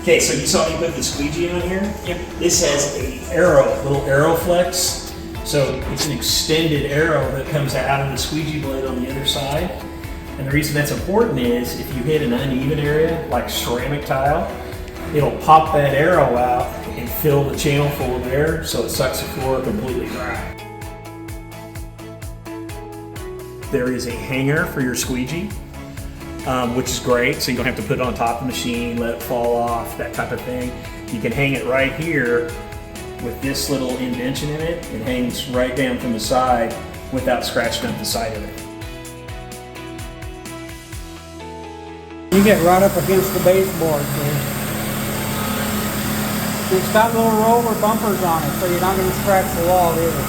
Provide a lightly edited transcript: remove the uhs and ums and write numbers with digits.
Okay, so you saw me put the squeegee on here? Yep. This has a little arrow flex. So it's an extended arrow that comes out of the squeegee blade on the other side. And the reason that's important is if you hit an uneven area, like ceramic tile, it'll pop that arrow out and fill the channel full of air so it sucks the floor completely dry. There is a hanger for your squeegee, which is great, so you don't have to put it on top of the machine, let it fall off, that type of thing. You can hang it right here with this little indention in it. It hangs right down from the side without scratching up the side of it. You get right up against the baseboard here. It's got little roller bumpers on it, so you're not going to scratch the wall either.